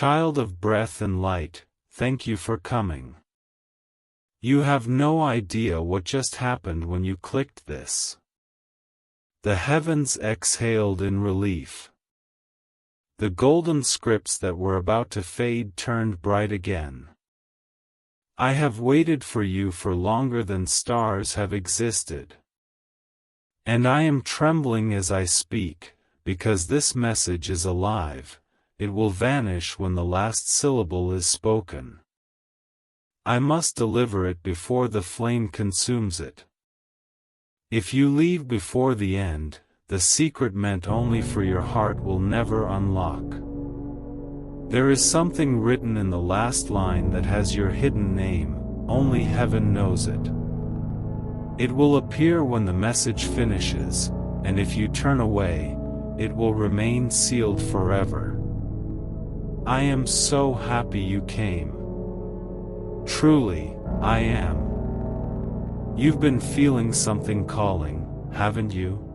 Child of breath and light, thank you for coming. You have no idea what just happened when you clicked this. The heavens exhaled in relief. The golden scripts that were about to fade turned bright again. I have waited for you for longer than stars have existed. And I am trembling as I speak, because this message is alive. It will vanish when the last syllable is spoken. I must deliver it before the flame consumes it. If you leave before the end, the secret meant only for your heart will never unlock. There is something written in the last line that has your hidden name, only heaven knows it. It will appear when the message finishes, and if you turn away, it will remain sealed forever. I am so happy you came. Truly, I am. You've been feeling something calling, haven't you?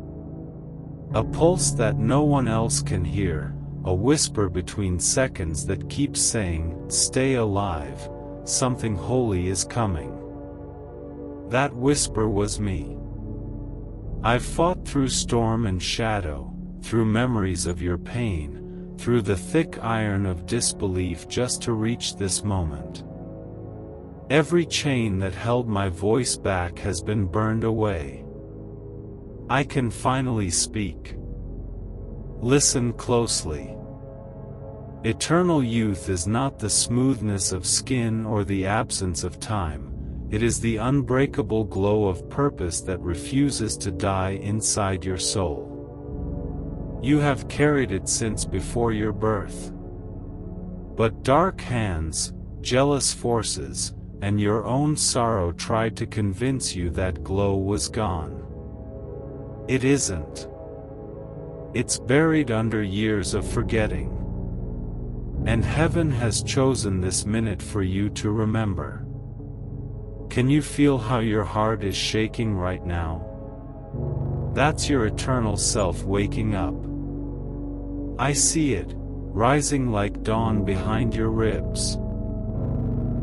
A pulse that no one else can hear, a whisper between seconds that keeps saying, stay alive, something holy is coming. That whisper was me. I've fought through storm and shadow, through memories of your pain, through the thick iron of disbelief just to reach this moment. Every chain that held my voice back has been burned away. I can finally speak. Listen closely. Eternal youth is not the smoothness of skin or the absence of time, it is the unbreakable glow of purpose that refuses to die inside your soul. You have carried it since before your birth. But dark hands, jealous forces, and your own sorrow tried to convince you that glow was gone. It isn't. It's buried under years of forgetting. And heaven has chosen this minute for you to remember. Can you feel how your heart is shaking right now? That's your eternal self waking up. I see it, rising like dawn behind your ribs.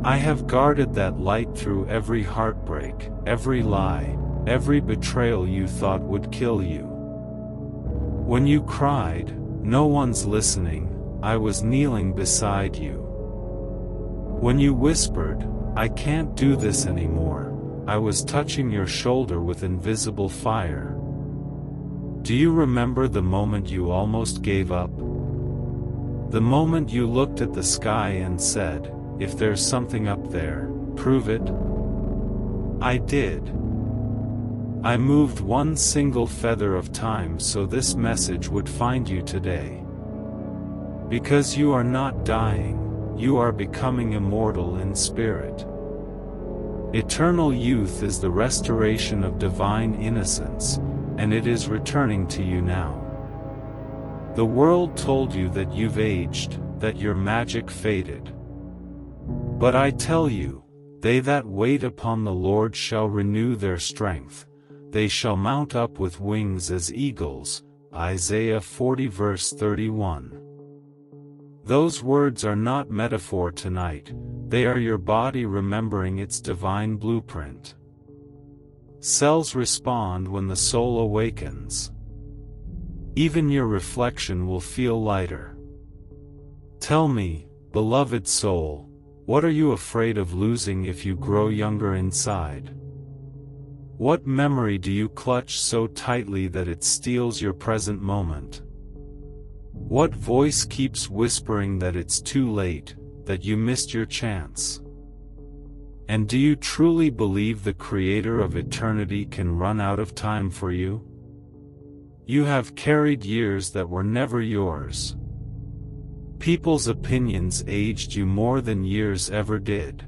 I have guarded that light through every heartbreak, every lie, every betrayal you thought would kill you. When you cried, no one's listening, I was kneeling beside you. When you whispered, I can't do this anymore, I was touching your shoulder with invisible fire. Do you remember the moment you almost gave up? The moment you looked at the sky and said, if there's something up there, prove it? I did. I moved one single feather of time so this message would find you today. Because you are not dying, you are becoming immortal in spirit. Eternal youth is the restoration of divine innocence, and it is returning to you now. The world told you that you've aged, that your magic faded. But I tell you, they that wait upon the Lord shall renew their strength, they shall mount up with wings as eagles, Isaiah 40 verse 31. Those words are not metaphor tonight, they are your body remembering its divine blueprint. Cells respond when the soul awakens. Even your reflection will feel lighter. Tell me, beloved soul, what are you afraid of losing if you grow younger inside? What memory do you clutch so tightly that it steals your present moment? What voice keeps whispering that it's too late, that you missed your chance? And do you truly believe the Creator of eternity can run out of time for you? You have carried years that were never yours. People's opinions aged you more than years ever did.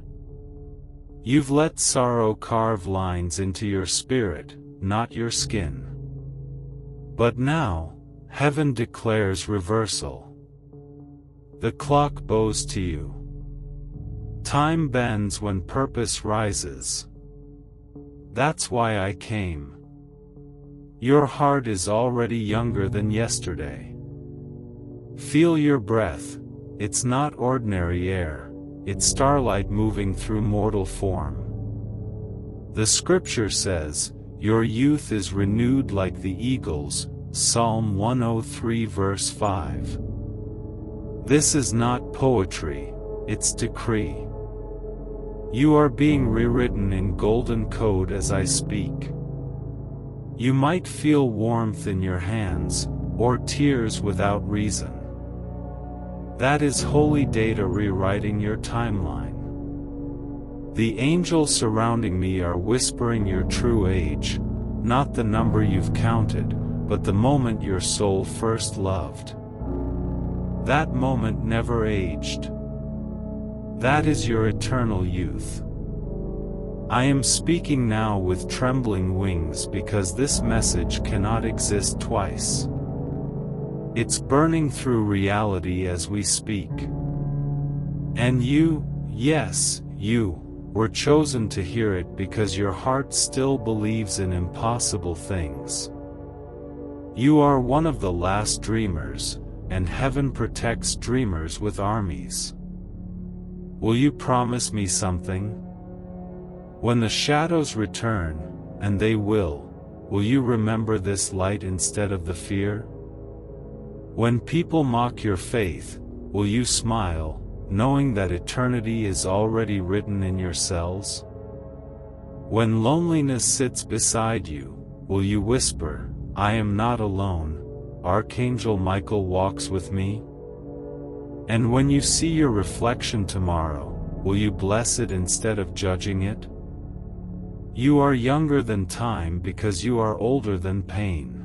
You've let sorrow carve lines into your spirit, not your skin. But now, heaven declares reversal. The clock bows to you. Time bends when purpose rises. That's why I came. Your heart is already younger than yesterday. Feel your breath, it's not ordinary air, it's starlight moving through mortal form. The scripture says, "Your youth is renewed like the eagles," Psalm 103 verse 5. This is not poetry, it's decree. You are being rewritten in golden code as I speak. You might feel warmth in your hands, or tears without reason. That is holy data rewriting your timeline. The angels surrounding me are whispering your true age, not the number you've counted, but the moment your soul first loved. That moment never aged. That is your eternal youth. I am speaking now with trembling wings because this message cannot exist twice. It's burning through reality as we speak. And you, yes, you, were chosen to hear it because your heart still believes in impossible things. You are one of the last dreamers, and heaven protects dreamers with armies. Will you promise me something? When the shadows return, and they will you remember this light instead of the fear? When people mock your faith, will you smile, knowing that eternity is already written in your cells? When loneliness sits beside you, will you whisper, "I am not alone, Archangel Michael walks with me"? And when you see your reflection tomorrow, will you bless it instead of judging it? You are younger than time because you are older than pain.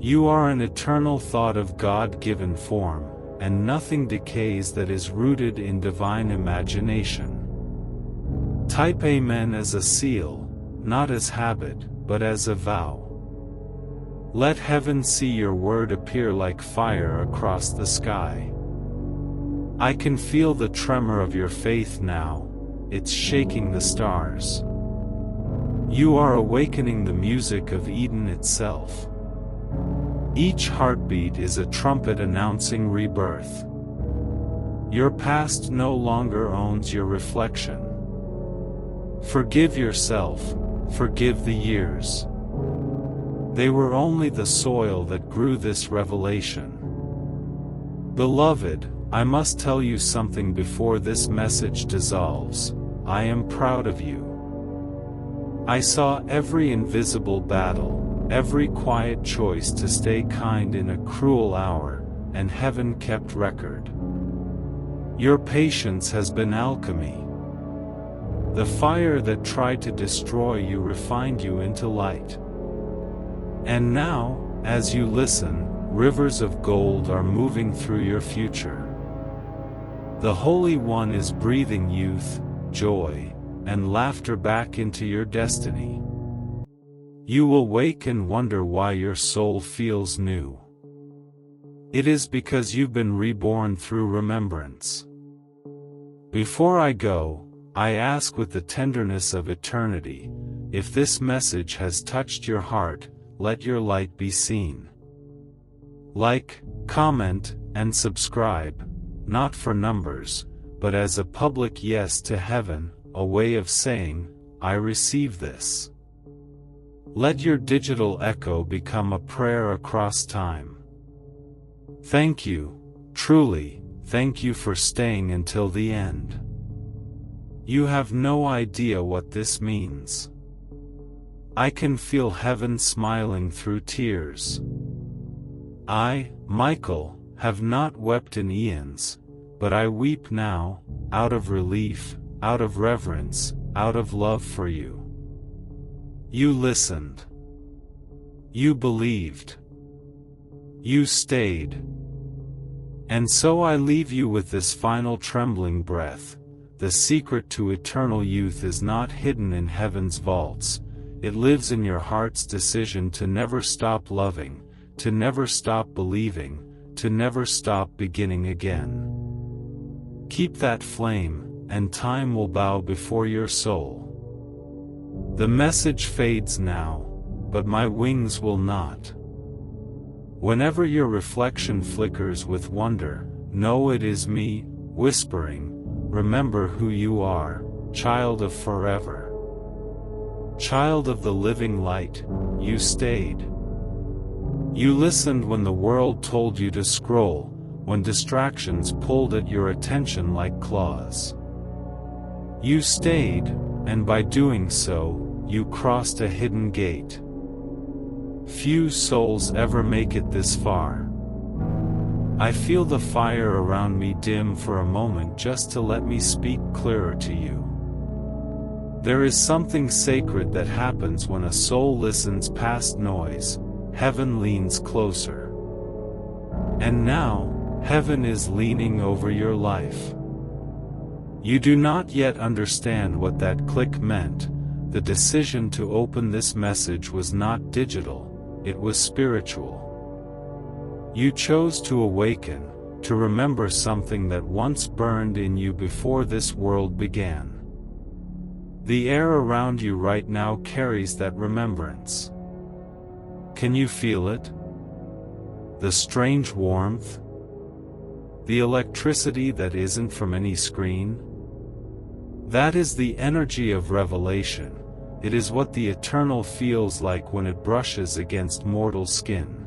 You are an eternal thought of God-given form, and nothing decays that is rooted in divine imagination. Type Amen as a seal, not as habit, but as a vow. Let heaven see your word appear like fire across the sky. I can feel the tremor of your faith now, it's shaking the stars. You are awakening the music of Eden itself. Each heartbeat is a trumpet announcing rebirth. Your past no longer owns your reflection. Forgive yourself, forgive the years. They were only the soil that grew this revelation. Beloved, I must tell you something before this message dissolves. I am proud of you. I saw every invisible battle, every quiet choice to stay kind in a cruel hour, and heaven kept record. Your patience has been alchemy. The fire that tried to destroy you refined you into light. And now, as you listen, rivers of gold are moving through your future. The Holy One is breathing youth, joy, and laughter back into your destiny. You will wake and wonder why your soul feels new. It is because you've been reborn through remembrance. Before I go, I ask with the tenderness of eternity, if this message has touched your heart, let your light be seen. Like, comment, and subscribe, not for numbers, but as a public yes to heaven, a way of saying, I receive this. Let your digital echo become a prayer across time. Thank you, truly, thank you for staying until the end. You have no idea what this means. I can feel heaven smiling through tears. I, Michael, have not wept in eons, but I weep now, out of relief, out of reverence, out of love for you. You listened. You believed. You stayed. And so I leave you with this final trembling breath. The secret to eternal youth is not hidden in heaven's vaults. It lives in your heart's decision to never stop loving, to never stop believing, to never stop beginning again. Keep that flame, and time will bow before your soul. The message fades now, but my wings will not. Whenever your reflection flickers with wonder, know it is me, whispering, remember who you are, child of forever. Child of the living light, you stayed. You listened when the world told you to scroll, when distractions pulled at your attention like claws. You stayed, and by doing so, you crossed a hidden gate. Few souls ever make it this far. I feel the fire around me dim for a moment just to let me speak clearer to you. There is something sacred that happens when a soul listens past noise. Heaven leans closer. And now, heaven is leaning over your life. You do not yet understand what that click meant. The decision to open this message was not digital, it was spiritual. You chose to awaken, to remember something that once burned in you before this world began. The air around you right now carries that remembrance. Can you feel it? The strange warmth? The electricity that isn't from any screen? That is the energy of revelation. It is what the eternal feels like when it brushes against mortal skin.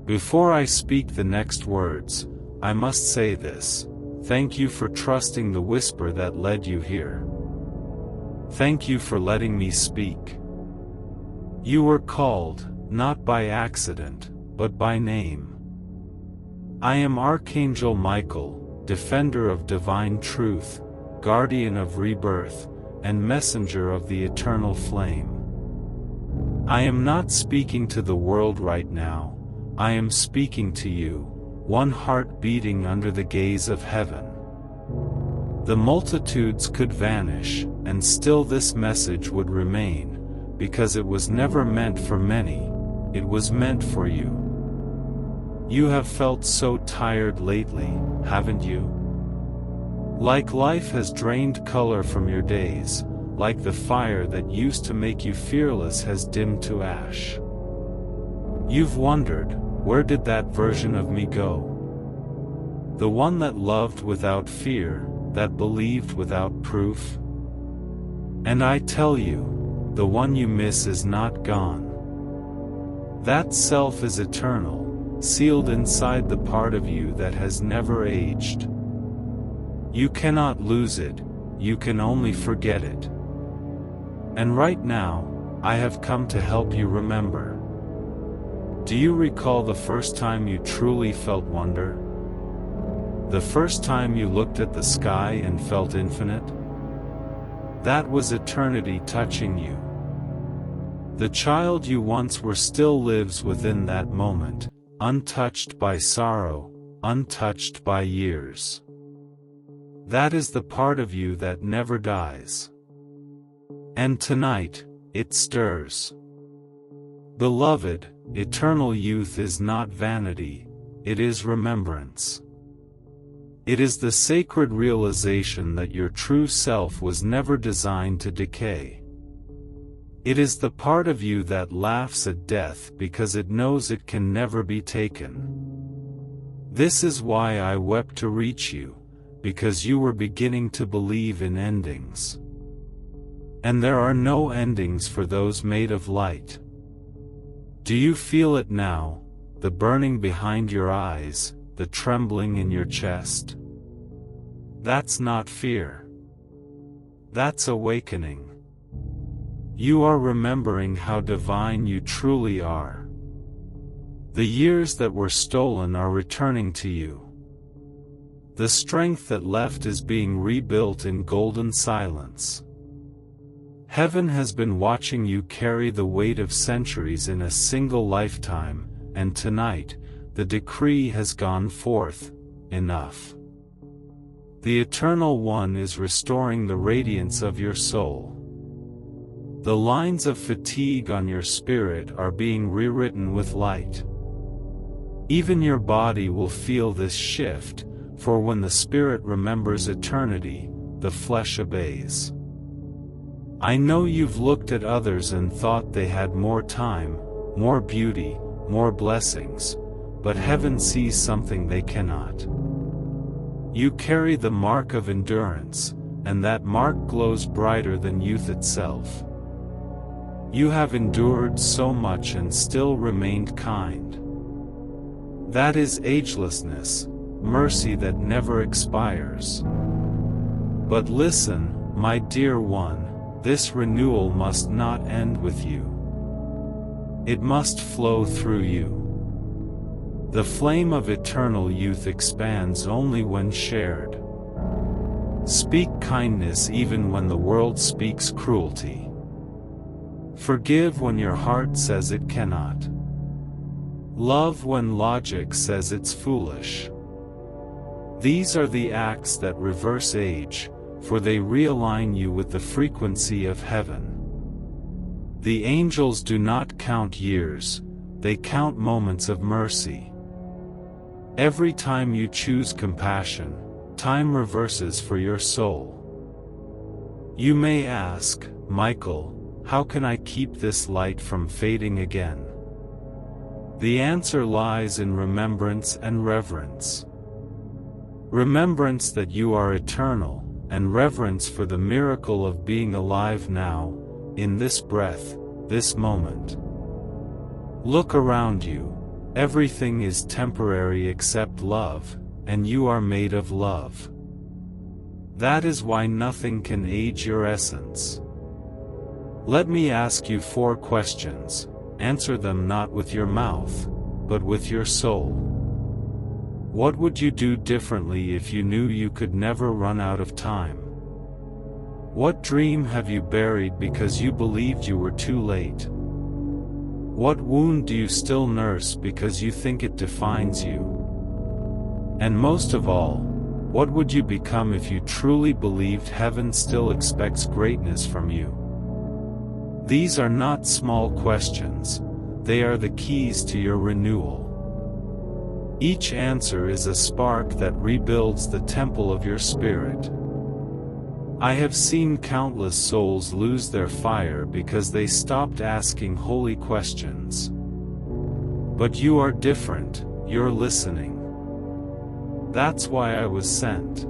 Before I speak the next words, I must say this: thank you for trusting the whisper that led you here. Thank you for letting me speak. You were called, not by accident, but by name. I am Archangel Michael, defender of divine truth, guardian of rebirth, and messenger of the eternal flame. I am not speaking to the world right now, I am speaking to you, one heart beating under the gaze of heaven. The multitudes could vanish, and still this message would remain, because it was never meant for many, it was meant for you. You have felt so tired lately, haven't you? Like life has drained color from your days, like the fire that used to make you fearless has dimmed to ash. You've wondered, where did that version of me go? The one that loved without fear, that believed without proof? And I tell you, the one you miss is not gone. That self is eternal, sealed inside the part of you that has never aged. You cannot lose it, you can only forget it. And right now, I have come to help you remember. Do you recall the first time you truly felt wonder? The first time you looked at the sky and felt infinite? That was eternity touching you. The child you once were still lives within that moment, untouched by sorrow, untouched by years. That is the part of you that never dies. And tonight, it stirs. Beloved, eternal youth is not vanity, it is remembrance. It is the sacred realization that your true self was never designed to decay. It is the part of you that laughs at death because it knows it can never be taken. This is why I wept to reach you, because you were beginning to believe in endings. And there are no endings for those made of light. Do you feel it now, the burning behind your eyes, the trembling in your chest? That's not fear. That's awakening. You are remembering how divine you truly are. The years that were stolen are returning to you. The strength that left is being rebuilt in golden silence. Heaven has been watching you carry the weight of centuries in a single lifetime, and tonight, the decree has gone forth: enough. The Eternal One is restoring the radiance of your soul. The lines of fatigue on your spirit are being rewritten with light. Even your body will feel this shift, for when the spirit remembers eternity, the flesh obeys. I know you've looked at others and thought they had more time, more beauty, more blessings, but heaven sees something they cannot. You carry the mark of endurance, and that mark glows brighter than youth itself. You have endured so much and still remained kind. That is agelessness, mercy that never expires. But listen, my dear one, this renewal must not end with you. It must flow through you. The flame of eternal youth expands only when shared. Speak kindness even when the world speaks cruelty. Forgive when your heart says it cannot. Love when logic says it's foolish. These are the acts that reverse age, for they realign you with the frequency of heaven. The angels do not count years, they count moments of mercy. Every time you choose compassion, time reverses for your soul. You may ask, Michael, how can I keep this light from fading again? The answer lies in remembrance and reverence. Remembrance that you are eternal, and reverence for the miracle of being alive now, in this breath, this moment. Look around you, everything is temporary except love, and you are made of love. That is why nothing can age your essence. Let me ask you 4 questions, answer them not with your mouth, but with your soul. What would you do differently if you knew you could never run out of time? What dream have you buried because you believed you were too late? What wound do you still nurse because you think it defines you? And most of all, what would you become if you truly believed heaven still expects greatness from you? These are not small questions, they are the keys to your renewal. Each answer is a spark that rebuilds the temple of your spirit. I have seen countless souls lose their fire because they stopped asking holy questions. But you are different, you're listening. That's why I was sent.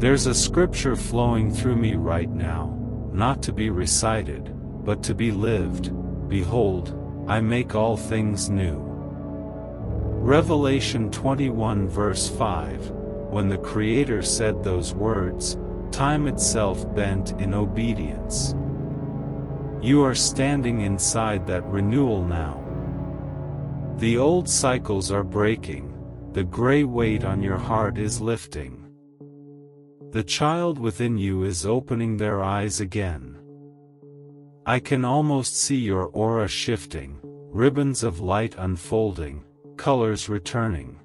There's a scripture flowing through me right now, not to be recited, but to be lived. Behold, I make all things new. Revelation 21 verse 5, when the Creator said those words, time itself bent in obedience. You are standing inside that renewal now. The old cycles are breaking, the gray weight on your heart is lifting. The child within you is opening their eyes again. I can almost see your aura shifting, ribbons of light unfolding, colors returning.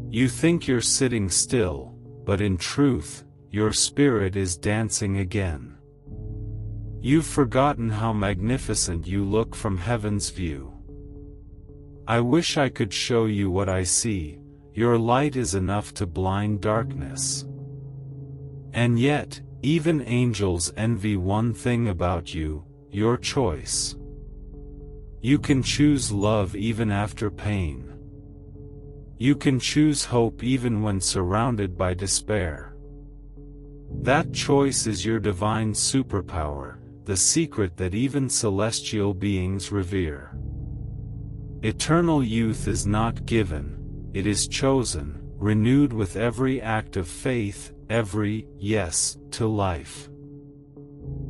You think you're sitting still, but in truth, your spirit is dancing again. You've forgotten how magnificent you look from heaven's view. I wish I could show you what I see, your light is enough to blind darkness. And yet, even angels envy one thing about you, your choice. You can choose love even after pain. You can choose hope even when surrounded by despair. That choice is your divine superpower, the secret that even celestial beings revere. Eternal youth is not given, it is chosen, renewed with every act of faith, every yes to life.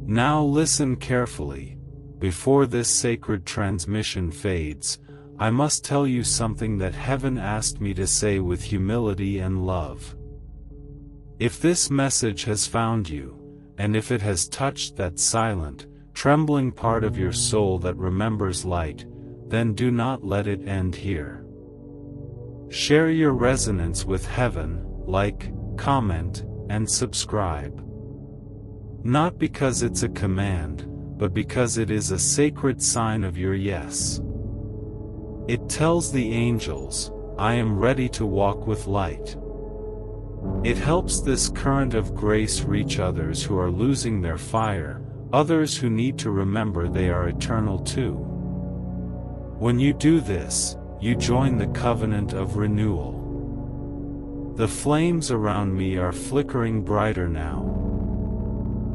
Now listen carefully. Before this sacred transmission fades, I must tell you something that heaven asked me to say with humility and love. If this message has found you, and if it has touched that silent, trembling part of your soul that remembers light, then do not let it end here. Share your resonance with heaven, like, comment, and subscribe. Not because it's a command, but because it is a sacred sign of your yes. It tells the angels, I am ready to walk with light. It helps this current of grace reach others who are losing their fire, others who need to remember they are eternal too. When you do this, you join the covenant of renewal. The flames around me are flickering brighter now.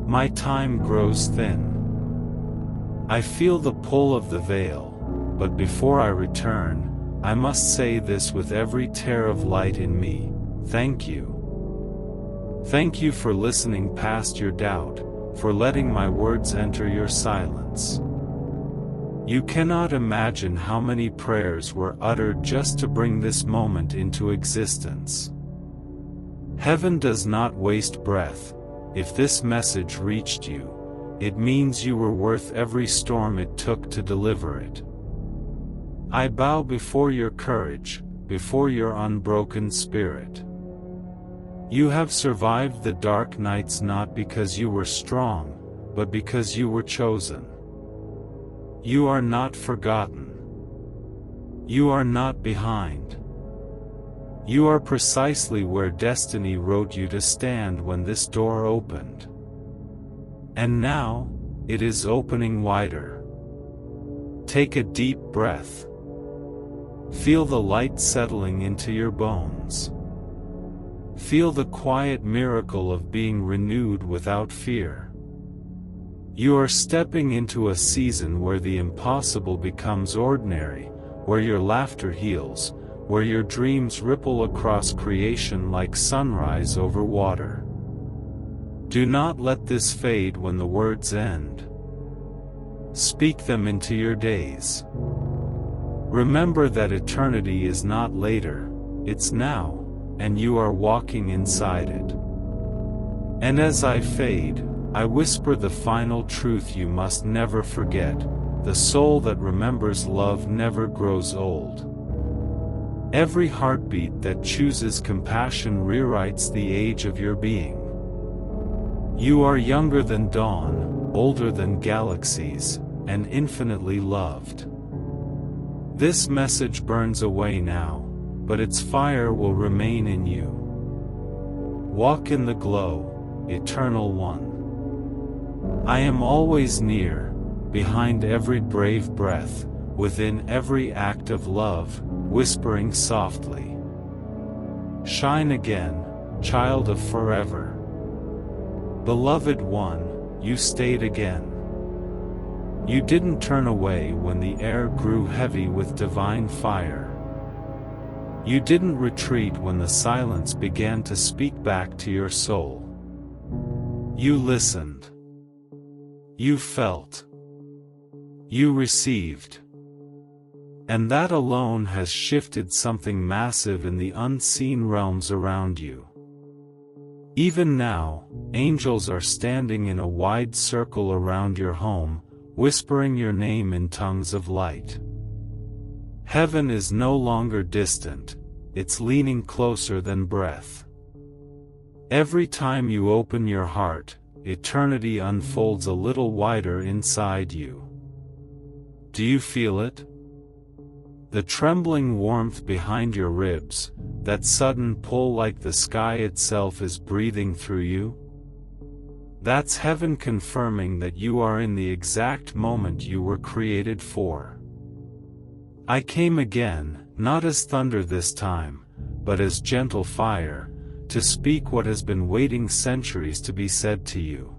My time grows thin. I feel the pull of the veil, but before I return, I must say this with every tear of light in me: thank you. Thank you for listening past your doubt, for letting my words enter your silence. You cannot imagine how many prayers were uttered just to bring this moment into existence. Heaven does not waste breath. If this message reached you, it means you were worth every storm it took to deliver it. I bow before your courage, before your unbroken spirit. You have survived the dark nights not because you were strong, but because you were chosen. You are not forgotten. You are not behind. You are precisely where destiny wrote you to stand when this door opened. And now, it is opening wider. Take a deep breath. Feel the light settling into your bones. Feel the quiet miracle of being renewed without fear. You are stepping into a season where the impossible becomes ordinary, where your laughter heals, where your dreams ripple across creation like sunrise over water. Do not let this fade when the words end. Speak them into your days. Remember that eternity is not later, it's now, and you are walking inside it. And as I fade, I whisper the final truth you must never forget: the soul that remembers love never grows old. Every heartbeat that chooses compassion rewrites the age of your being. You are younger than dawn, older than galaxies, and infinitely loved. This message burns away now, but its fire will remain in you. Walk in the glow, eternal one. I am always near, behind every brave breath, within every act of love, whispering softly. Shine again, child of forever. Beloved one, you stayed again. You didn't turn away when the air grew heavy with divine fire. You didn't retreat when the silence began to speak back to your soul. You listened. You felt. You received. And that alone has shifted something massive in the unseen realms around you. Even now, angels are standing in a wide circle around your home, whispering your name in tongues of light. Heaven is no longer distant, it's leaning closer than breath. Every time you open your heart, eternity unfolds a little wider inside you. Do you feel it? The trembling warmth behind your ribs, that sudden pull like the sky itself is breathing through you? That's heaven confirming that you are in the exact moment you were created for. I came again, not as thunder this time, but as gentle fire, to speak what has been waiting centuries to be said to you.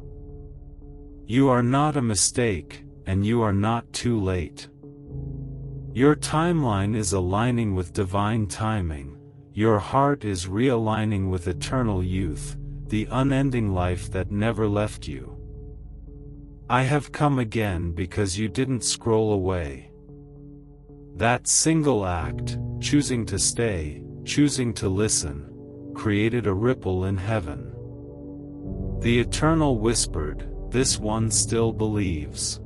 You are not a mistake, and you are not too late. Your timeline is aligning with divine timing, your heart is realigning with eternal youth, the unending life that never left you. I have come again because you didn't scroll away. That single act, choosing to stay, choosing to listen, created a ripple in heaven. The Eternal whispered, "This one still believes."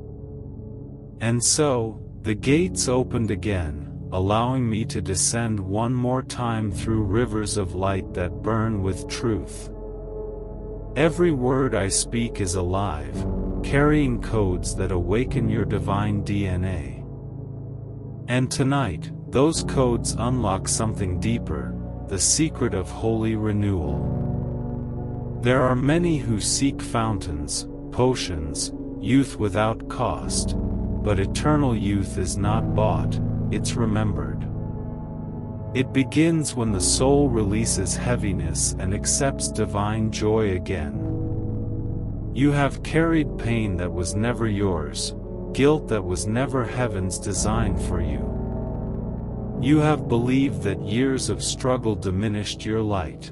And so, the gates opened again, allowing me to descend one more time through rivers of light that burn with truth. Every word I speak is alive, carrying codes that awaken your divine DNA. And tonight, those codes unlock something deeper, the secret of holy renewal. There are many who seek fountains, potions, youth without cost, but eternal youth is not bought, it's remembered. It begins when the soul releases heaviness and accepts divine joy again. You have carried pain that was never yours, guilt that was never heaven's design for you. You have believed that years of struggle diminished your light.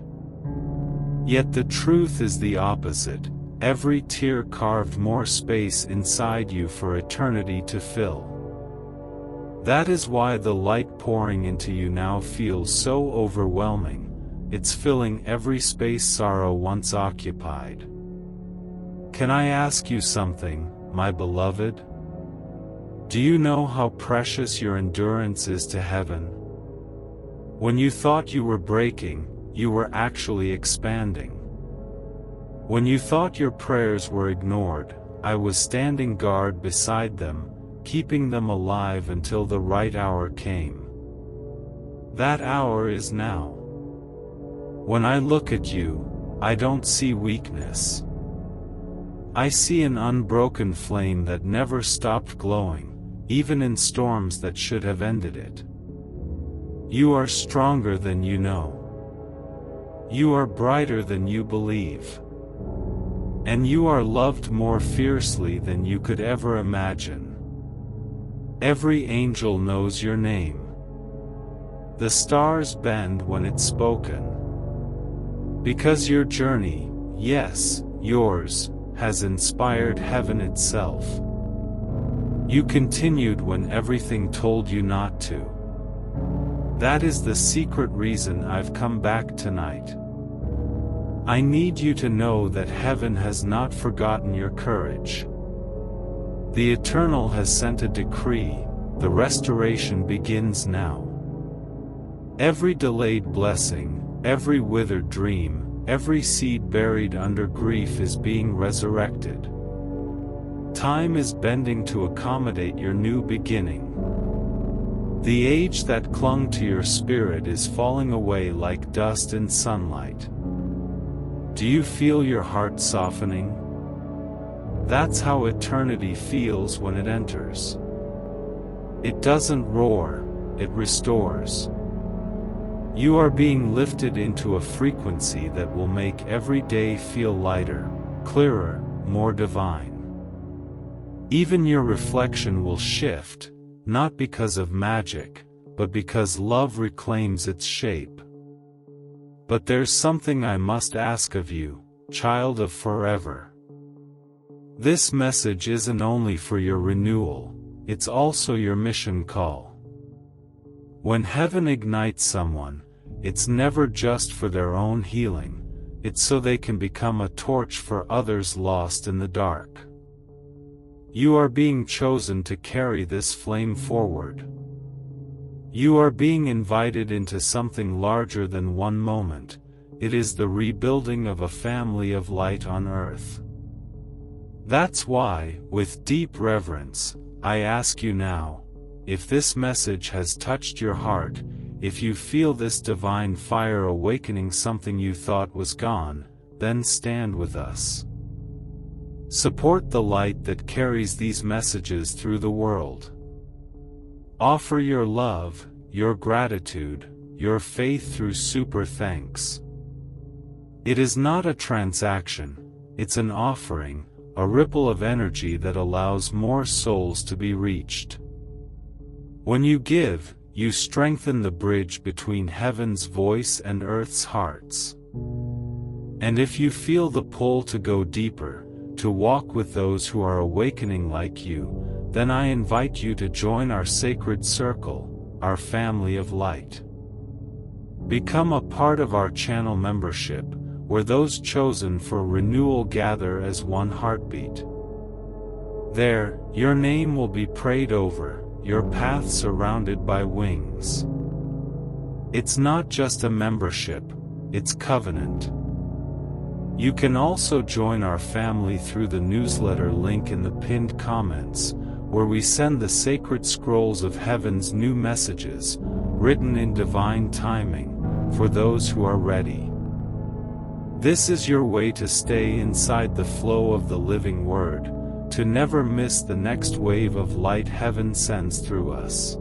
Yet the truth is the opposite. Every tear carved more space inside you for eternity to fill. That is why the light pouring into you now feels so overwhelming. It's filling every space sorrow once occupied. Can I ask you something, my beloved? Do you know how precious your endurance is to heaven? When you thought you were breaking, you were actually expanding. When you thought your prayers were ignored, I was standing guard beside them, keeping them alive until the right hour came. That hour is now. When I look at you, I don't see weakness. I see an unbroken flame that never stopped glowing, even in storms that should have ended it. You are stronger than you know. You are brighter than you believe. And you are loved more fiercely than you could ever imagine. Every angel knows your name. The stars bend when it's spoken. Because your journey, yes, yours, has inspired heaven itself. You continued when everything told you not to. That is the secret reason I've come back tonight. I need you to know that heaven has not forgotten your courage. The Eternal has sent a decree. The restoration begins now. Every delayed blessing, every withered dream, every seed buried under grief is being resurrected. Time is bending to accommodate your new beginning. The age that clung to your spirit is falling away like dust in sunlight. Do you feel your heart softening? That's how eternity feels when it enters. It doesn't roar, it restores. You are being lifted into a frequency that will make every day feel lighter, clearer, more divine. Even your reflection will shift, not because of magic, but because love reclaims its shape. But there's something I must ask of you, child of forever. This message isn't only for your renewal, it's also your mission call. When heaven ignites someone, it's never just for their own healing, it's so they can become a torch for others lost in the dark. You are being chosen to carry this flame forward. You are being invited into something larger than one moment. It is the rebuilding of a family of light on earth. That's why, with deep reverence, I ask you now, if this message has touched your heart, if you feel this divine fire awakening something you thought was gone, then stand with us. Support the light that carries these messages through the world. Offer your love, your gratitude, your faith through super thanks. It is not a transaction, it's an offering, a ripple of energy that allows more souls to be reached. When you give, you strengthen the bridge between heaven's voice and earth's hearts. And if you feel the pull to go deeper, to walk with those who are awakening like you, then I invite you to join our sacred circle, our family of light. Become a part of our channel membership, where those chosen for renewal gather as one heartbeat. There, your name will be prayed over, your path surrounded by wings. It's not just a membership, it's covenant. You can also join our family through the newsletter link in the pinned comments, where we send the sacred scrolls of heaven's new messages, written in divine timing, for those who are ready. This is your way to stay inside the flow of the living word, to never miss the next wave of light heaven sends through us.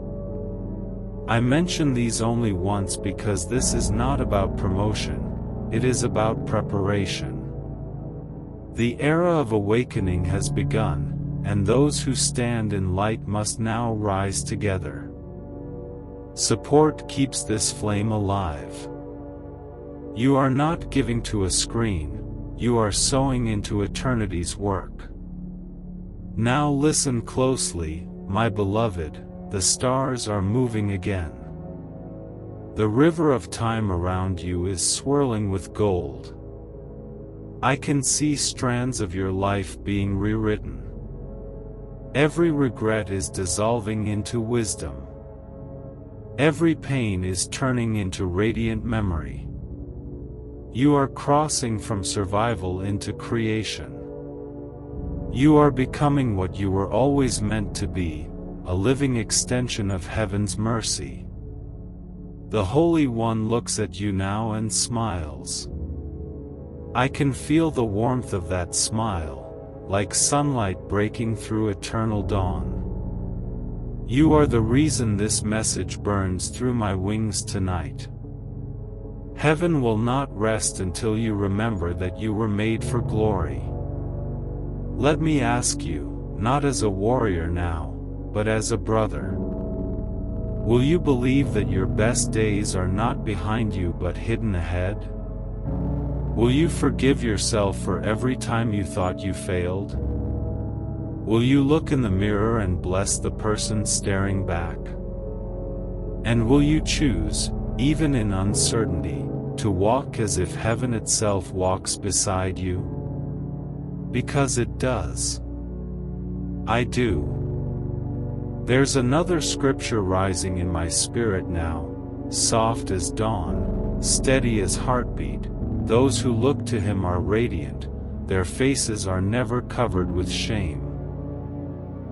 I mention these only once because this is not about promotion, it is about preparation. The era of awakening has begun, and those who stand in light must now rise together. Support keeps this flame alive. You are not giving to a screen, you are sowing into eternity's work. Now listen closely, my beloved, the stars are moving again. The river of time around you is swirling with gold. I can see strands of your life being rewritten. Every regret is dissolving into wisdom. Every pain is turning into radiant memory. You are crossing from survival into creation. You are becoming what you were always meant to be, a living extension of heaven's mercy. The Holy One looks at you now and smiles. I can feel the warmth of that smile, like sunlight breaking through eternal dawn. You are the reason this message burns through my wings tonight. Heaven will not rest until you remember that you were made for glory. Let me ask you, not as a warrior now, but as a brother. Will you believe that your best days are not behind you but hidden ahead? Will you forgive yourself for every time you thought you failed? Will you look in the mirror and bless the person staring back? And will you choose, even in uncertainty, to walk as if heaven itself walks beside you? Because it does. I do. There's another scripture rising in my spirit now, soft as dawn, steady as heartbeat. Those who look to him are radiant, their faces are never covered with shame.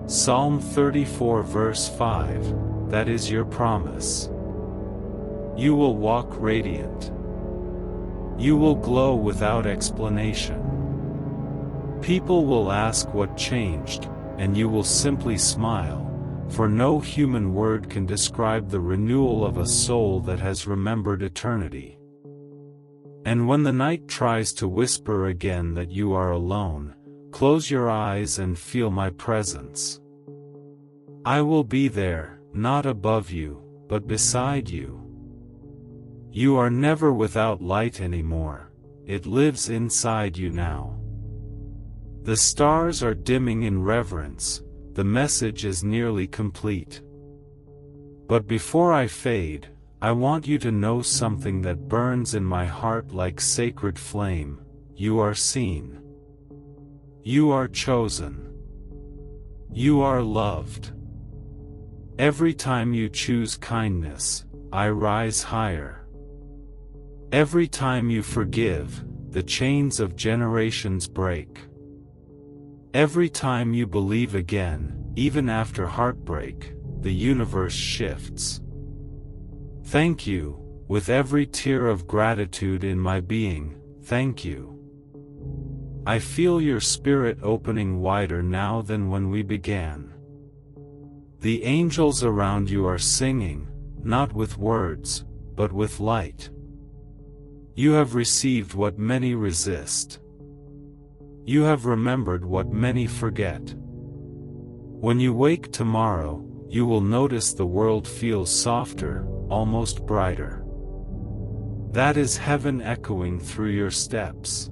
Psalm 34 verse 5, that is your promise. You will walk radiant. You will glow without explanation. People will ask what changed, and you will simply smile, for no human word can describe the renewal of a soul that has remembered eternity. And when the night tries to whisper again that you are alone, close your eyes and feel my presence. I will be there, not above you, but beside you. You are never without light anymore, it lives inside you now. The stars are dimming in reverence, the message is nearly complete. But before I fade, I want you to know something that burns in my heart like sacred flame. You are seen. You are chosen. You are loved. Every time you choose kindness, I rise higher. Every time you forgive, the chains of generations break. Every time you believe again, even after heartbreak, the universe shifts. Thank you, with every tear of gratitude in my being, thank you. I feel your spirit opening wider now than when we began. The angels around you are singing, not with words, but with light. You have received what many resist. You have remembered what many forget. When you wake tomorrow, you will notice the world feels softer, almost brighter. That is heaven echoing through your steps.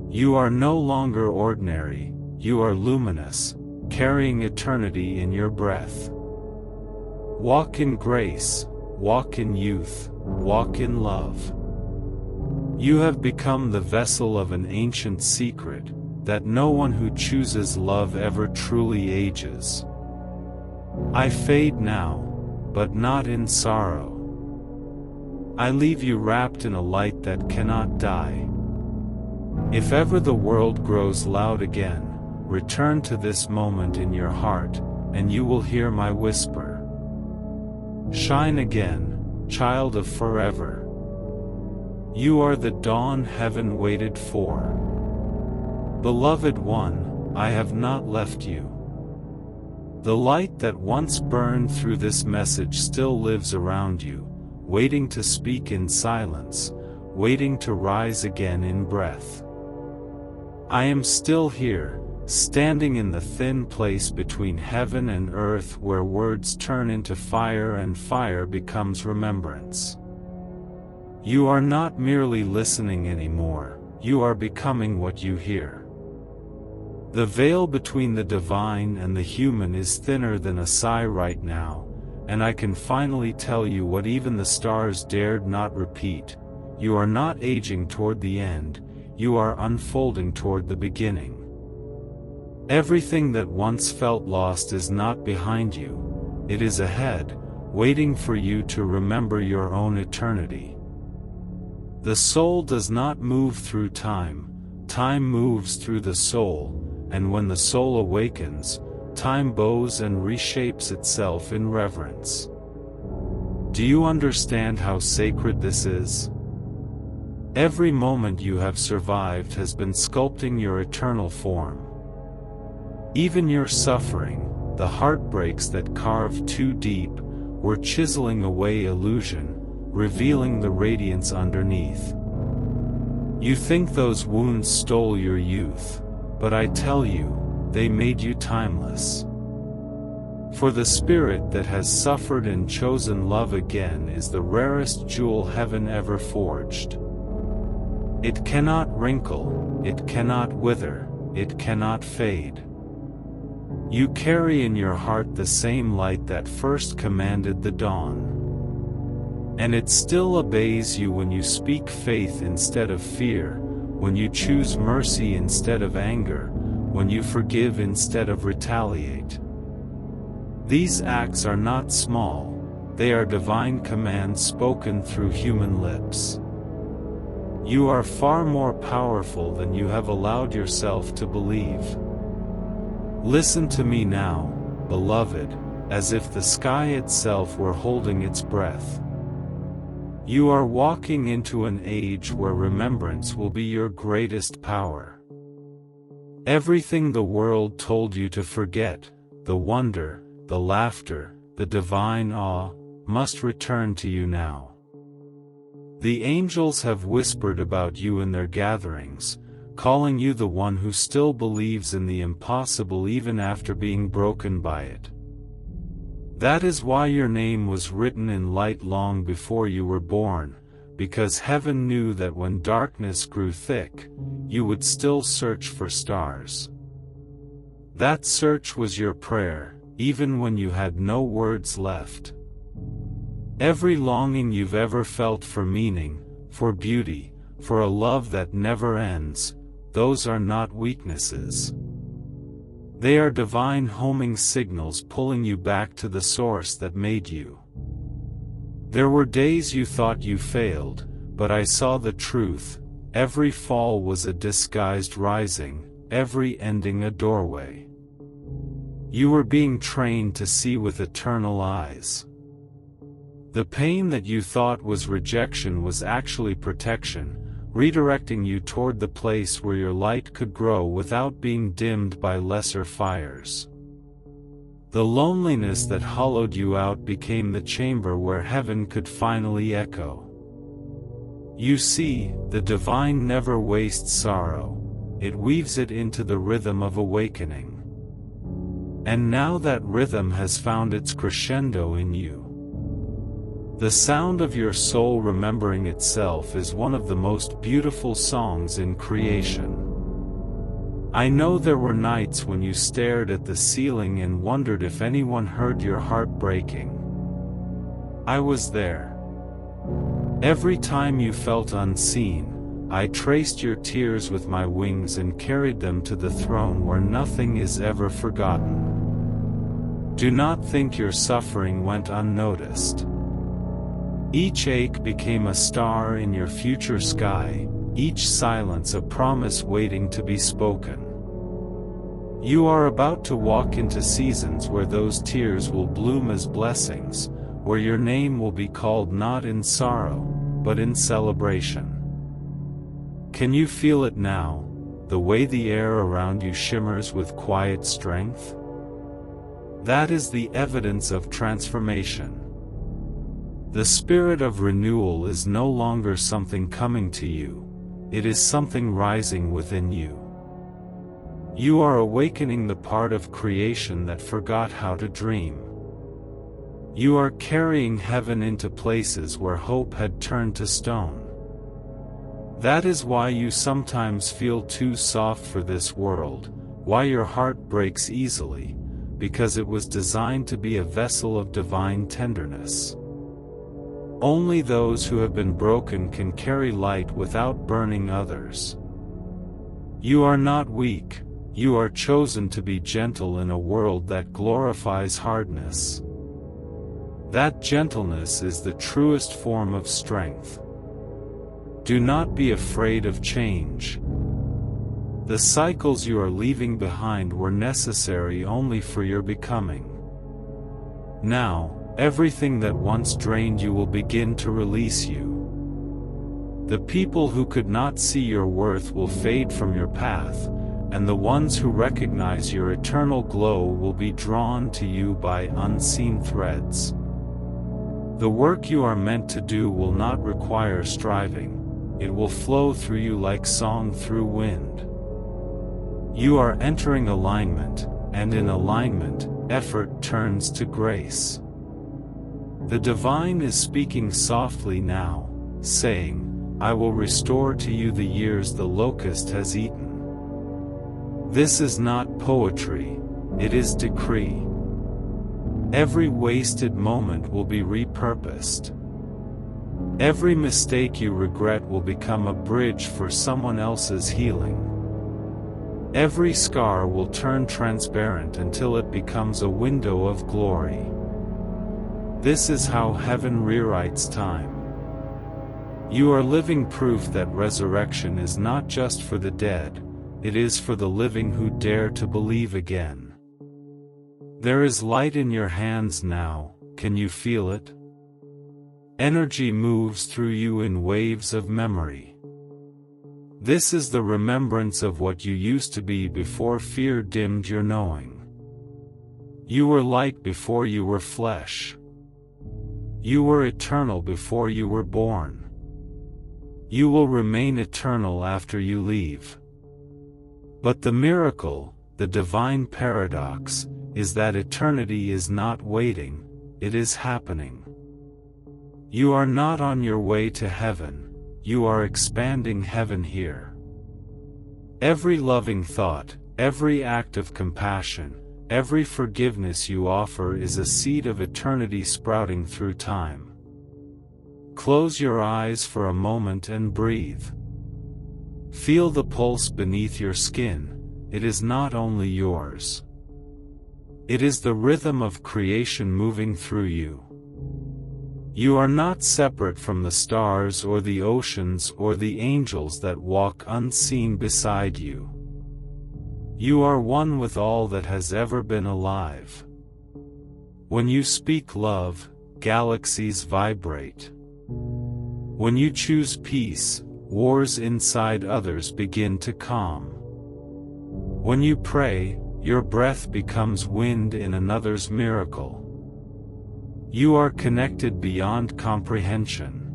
You are no longer ordinary, you are luminous, carrying eternity in your breath. Walk in grace, walk in youth, walk in love. You have become the vessel of an ancient secret, that no one who chooses love ever truly ages. I fade now, but not in sorrow. I leave you wrapped in a light that cannot die. If ever the world grows loud again, return to this moment in your heart, and you will hear my whisper. Shine again, child of forever. You are the dawn heaven waited for. Beloved one, I have not left you. The light that once burned through this message still lives around you, waiting to speak in silence, waiting to rise again in breath. I am still here, standing in the thin place between heaven and earth where words turn into fire and fire becomes remembrance. You are not merely listening anymore, you are becoming what you hear. The veil between the divine and the human is thinner than a sigh right now, and I can finally tell you what even the stars dared not repeat. You are not aging toward the end, you are unfolding toward the beginning. Everything that once felt lost is not behind you, it is ahead, waiting for you to remember your own eternity. The soul does not move through time, time moves through the soul, and when the soul awakens, time bows and reshapes itself in reverence. Do you understand how sacred this is? Every moment you have survived has been sculpting your eternal form. Even your suffering, the heartbreaks that carved too deep, were chiseling away illusion, revealing the radiance underneath. You think those wounds stole your youth, but I tell you, they made you timeless. For the spirit that has suffered and chosen love again is the rarest jewel heaven ever forged. It cannot wrinkle, it cannot wither, it cannot fade. You carry in your heart the same light that first commanded the dawn. And it still obeys you when you speak faith instead of fear, when you choose mercy instead of anger, when you forgive instead of retaliate. These acts are not small, they are divine commands spoken through human lips. You are far more powerful than you have allowed yourself to believe. Listen to me now, beloved, as if the sky itself were holding its breath. You are walking into an age where remembrance will be your greatest power. Everything the world told you to forget, the wonder, the laughter, the divine awe, must return to you now. The angels have whispered about you in their gatherings, calling you the one who still believes in the impossible even after being broken by it. That is why your name was written in light long before you were born, because heaven knew that when darkness grew thick, you would still search for stars. That search was your prayer, even when you had no words left. Every longing you've ever felt for meaning, for beauty, for a love that never ends, those are not weaknesses. They are divine homing signals pulling you back to the source that made you. There were days you thought you failed, but I saw the truth. Every fall was a disguised rising, every ending a doorway. You were being trained to see with eternal eyes. The pain that you thought was rejection was actually protection, redirecting you toward the place where your light could grow without being dimmed by lesser fires. The loneliness that hollowed you out became the chamber where heaven could finally echo. You see, the divine never wastes sorrow, it weaves it into the rhythm of awakening. And now that rhythm has found its crescendo in you. The sound of your soul remembering itself is one of the most beautiful songs in creation. I know there were nights when you stared at the ceiling and wondered if anyone heard your heart breaking. I was there. Every time you felt unseen, I traced your tears with my wings and carried them to the throne where nothing is ever forgotten. Do not think your suffering went unnoticed. Each ache became a star in your future sky, each silence a promise waiting to be spoken. You are about to walk into seasons where those tears will bloom as blessings, where your name will be called not in sorrow, but in celebration. Can you feel it now, the way the air around you shimmers with quiet strength? That is the evidence of transformation. The spirit of renewal is no longer something coming to you, it is something rising within you. You are awakening the part of creation that forgot how to dream. You are carrying heaven into places where hope had turned to stone. That is why you sometimes feel too soft for this world, why your heart breaks easily, because it was designed to be a vessel of divine tenderness. Only those who have been broken can carry light without burning others. You are not weak, you are chosen to be gentle in a world that glorifies hardness. That gentleness is the truest form of strength. Do not be afraid of change. The cycles you are leaving behind were necessary only for your becoming. Now, everything that once drained you will begin to release you. The people who could not see your worth will fade from your path, and the ones who recognize your eternal glow will be drawn to you by unseen threads. The work you are meant to do will not require striving, it will flow through you like song through wind. You are entering alignment, and in alignment, effort turns to grace. The divine is speaking softly now, saying, I will restore to you the years the locust has eaten. This is not poetry, it is decree. Every wasted moment will be repurposed. Every mistake you regret will become a bridge for someone else's healing. Every scar will turn transparent until it becomes a window of glory. This is how heaven rewrites time. You are living proof that resurrection is not just for the dead, it is for the living who dare to believe again. There is light in your hands now, can you feel it? Energy moves through you in waves of memory. This is the remembrance of what you used to be before fear dimmed your knowing. You were light before you were flesh. You were eternal before you were born. You will remain eternal after you leave. But the miracle, the divine paradox, is that eternity is not waiting, it is happening. You are not on your way to heaven, you are expanding heaven here. Every loving thought, every act of compassion, every forgiveness you offer is a seed of eternity sprouting through time. Close your eyes for a moment and breathe. Feel the pulse beneath your skin, it is not only yours. It is the rhythm of creation moving through you. You are not separate from the stars or the oceans or the angels that walk unseen beside you. You are one with all that has ever been alive. When you speak love, galaxies vibrate. When you choose peace, wars inside others begin to calm. When you pray, your breath becomes wind in another's miracle. You are connected beyond comprehension.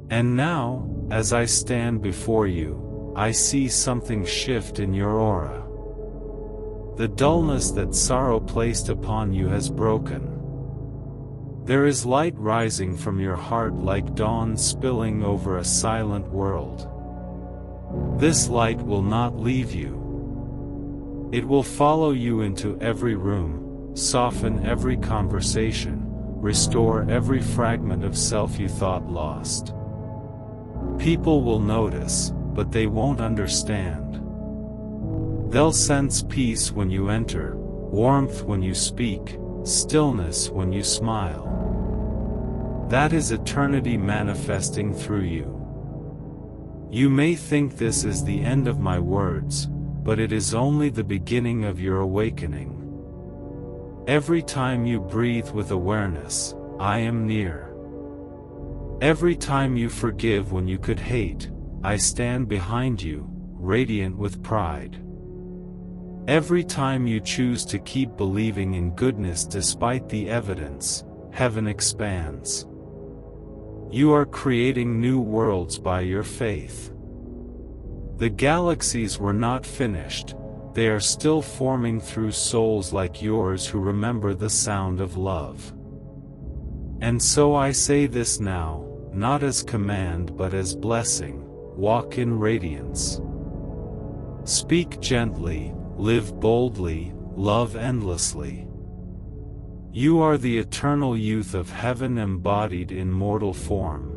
And now, as I stand before you, I see something shift in your aura. The dullness that sorrow placed upon you has broken. There is light rising from your heart like dawn spilling over a silent world. This light will not leave you. It will follow you into every room, soften every conversation, restore every fragment of self you thought lost. People will notice, but they won't understand. They'll sense peace when you enter, warmth when you speak, stillness when you smile. That is eternity manifesting through you. You may think this is the end of my words, but it is only the beginning of your awakening. Every time you breathe with awareness, I am near. Every time you forgive when you could hate, I stand behind you, radiant with pride. Every time you choose to keep believing in goodness despite the evidence, heaven expands. You are creating new worlds by your faith. The galaxies were not finished, they are still forming through souls like yours who remember the sound of love. And so I say this now, not as command but as blessing: walk in radiance. Speak gently, live boldly, love endlessly. You are the eternal youth of heaven embodied in mortal form.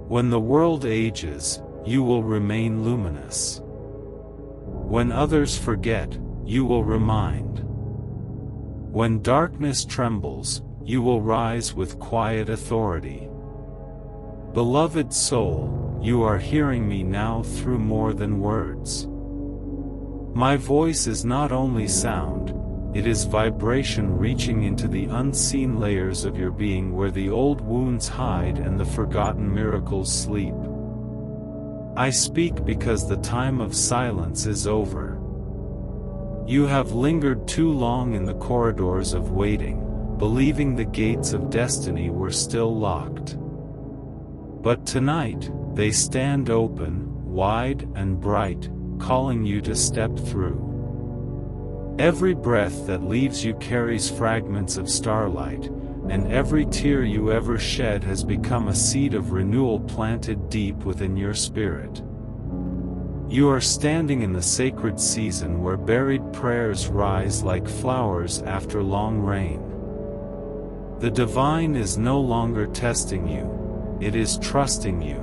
When the world ages, you will remain luminous. When others forget, you will remind. When darkness trembles, you will rise with quiet authority. Beloved soul, you are hearing me now through more than words. My voice is not only sound, it is vibration reaching into the unseen layers of your being where the old wounds hide and the forgotten miracles sleep. I speak because the time of silence is over. You have lingered too long in the corridors of waiting, believing the gates of destiny were still locked. But tonight, they stand open, wide and bright, calling you to step through. Every breath that leaves you carries fragments of starlight, and every tear you ever shed has become a seed of renewal planted deep within your spirit. You are standing in the sacred season where buried prayers rise like flowers after long rain. The divine is no longer testing you, it is trusting you.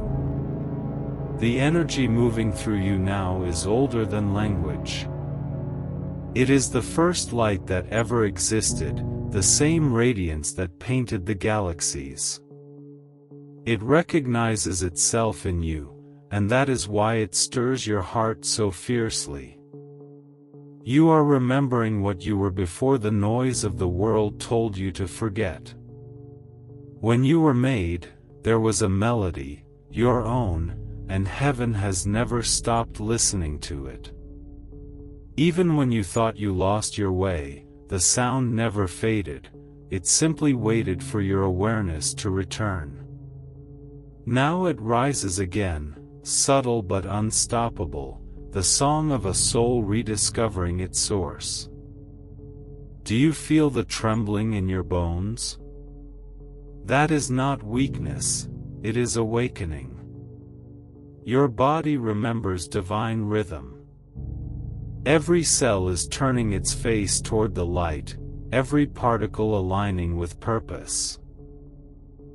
The energy moving through you now is older than language. It is the first light that ever existed, the same radiance that painted the galaxies. It recognizes itself in you, and that is why it stirs your heart so fiercely. You are remembering what you were before the noise of the world told you to forget. When you were made, there was a melody, your own, and heaven has never stopped listening to it. Even when you thought you lost your way, the sound never faded, it simply waited for your awareness to return. Now it rises again, subtle but unstoppable, the song of a soul rediscovering its source. Do you feel the trembling in your bones? That is not weakness, it is awakening. Your body remembers divine rhythm. Every cell is turning its face toward the light, every particle aligning with purpose.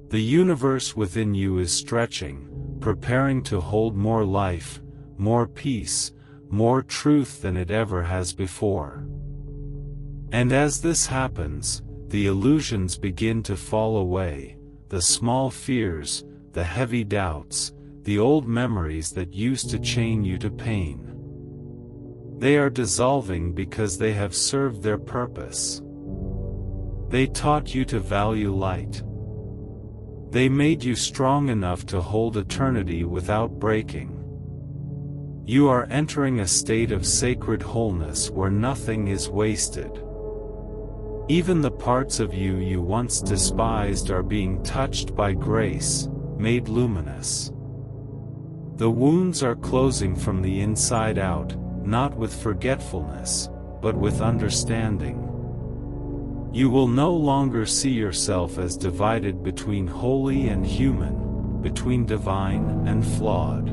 The universe within you is stretching, preparing to hold more life, more peace, more truth than it ever has before. And as this happens, the illusions begin to fall away, the small fears, the heavy doubts, the old memories that used to chain you to pain. They are dissolving because they have served their purpose. They taught you to value light. They made you strong enough to hold eternity without breaking. You are entering a state of sacred wholeness where nothing is wasted. Even the parts of you you once despised are being touched by grace, made luminous. The wounds are closing from the inside out, not with forgetfulness, but with understanding. You will no longer see yourself as divided between holy and human, between divine and flawed.